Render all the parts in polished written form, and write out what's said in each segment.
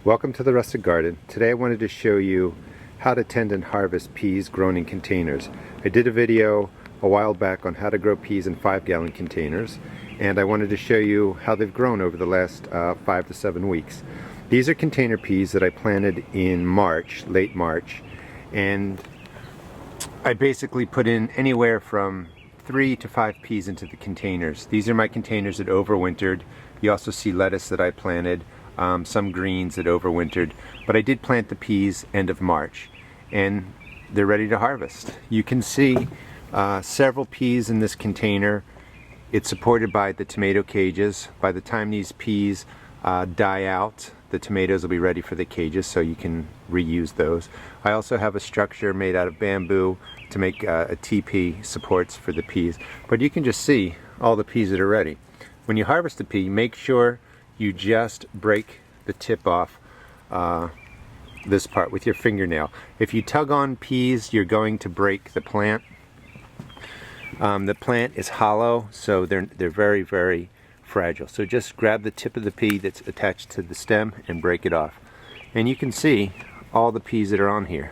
Welcome to the Rustic Garden. Today I wanted to show you how to tend and harvest peas grown in containers. I did a video a while back on how to grow peas in 5-gallon containers, and I wanted to show you how they've grown over the last 5 to 7 weeks. These are container peas that I planted in March, late March, and I basically put in anywhere from 3 to 5 peas into the containers. These are my containers that overwintered. You also see lettuce that I planted. Some greens that overwintered, but I did plant the peas end of March and they're ready to harvest. You can see several peas in this container. It's supported by the tomato cages. By the time these peas die out, the tomatoes will be ready for the cages, so you can reuse those. I also have a structure made out of bamboo to make a teepee supports for the peas, but you can just see all the peas that are ready. When you harvest a pea, make sure you just break the tip off this part with your fingernail. If you tug on peas, you're going to break the plant. The plant is hollow, so they're very, very fragile. So just grab the tip of the pea that's attached to the stem and break it off. And you can see all the peas that are on here.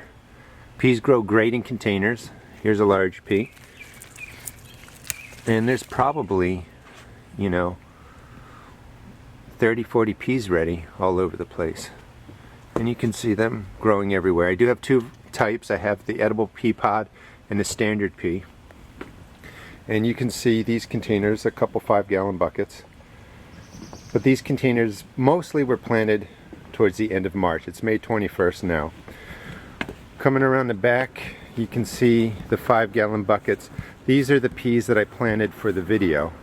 Peas grow great in containers. Here's a large pea. And there's probably, 30-40 peas ready all over the place, and you can see them growing everywhere. I do have two types. I have the edible pea pod and the standard pea, and you can see these containers, a couple 5-gallon buckets, but these containers mostly were planted towards the end of March. It's May 21st now. Coming around the back, you can see the 5-gallon buckets. These are the peas that I planted for the video.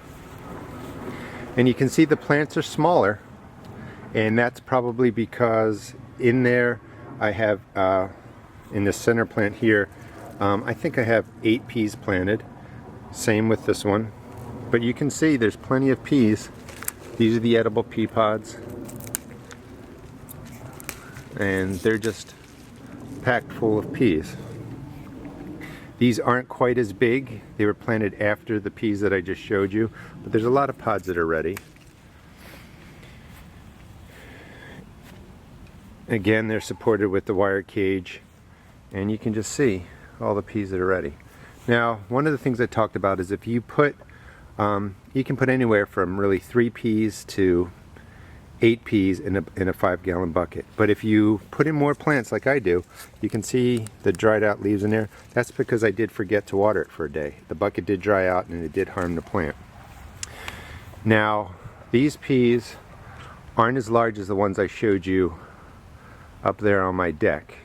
And you can see the plants are smaller, and that's probably because in there I have, in the center plant here, I think I have 8 peas planted. Same with this one. But you can see there's plenty of peas. These are the edible pea pods. And they're just packed full of peas. These aren't quite as big. They were planted after the peas that I just showed you, but there's a lot of pods that are ready. Again, they're supported with the wire cage, and you can just see all the peas that are ready. Now, one of the things I talked about is if you put, you can put anywhere from really 3 peas to 8 peas in a 5-gallon bucket. But if you put in more plants like I do, you can see the dried out leaves in there. That's because I did forget to water it for a day. The bucket did dry out and it did harm the plant. Now, these peas aren't as large as the ones I showed you up there on my deck.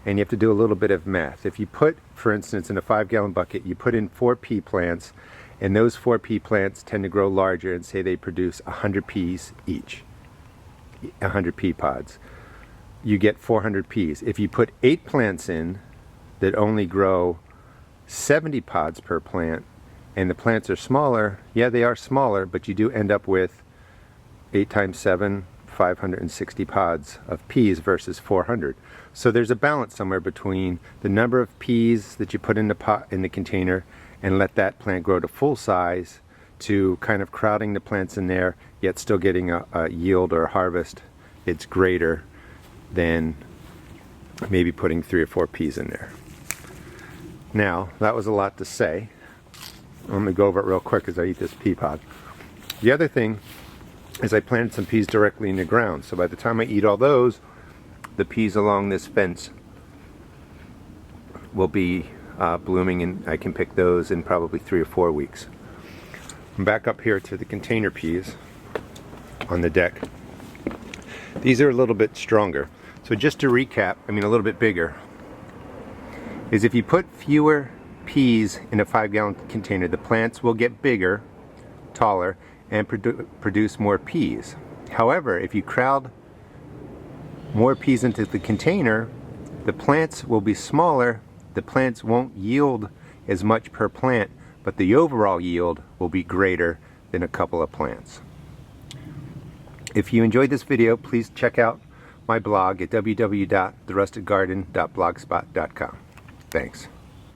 And you have to do a little bit of math. If you put, for instance, in a 5-gallon bucket, you put in 4 pea plants, and those 4 pea plants tend to grow larger, and say they produce 100 peas each, 100 pea pods. You get 400 peas. If you put 8 plants in that only grow 70 pods per plant, and the plants are smaller, yeah, they are smaller, but you do end up with 8 times 7, 560 pods of peas versus 400. So there's a balance somewhere between the number of peas that you put in the pot, in the container, and let that plant grow to full size, to kind of crowding the plants in there, yet still getting a yield or a harvest it's greater than maybe putting 3 or 4 peas in there. Now, that was a lot to say. I'm going to go over it real quick as I eat this pea pod. The other thing is I planted some peas directly in the ground, so by the time I eat all those, the peas along this fence will be blooming, and I can pick those in probably 3 or 4 weeks. I'm back up here to the container peas on the deck. These are a little bit stronger. So just to recap, a little bit bigger, is if you put fewer peas in a 5-gallon container, the plants will get bigger, taller, and produce more peas. However, if you crowd more peas into the container, the plants will be smaller. The plants won't yield as much per plant, but the overall yield will be greater than a couple of plants. If you enjoyed this video, please check out my blog at www.therusticgarden.blogspot.com. Thanks.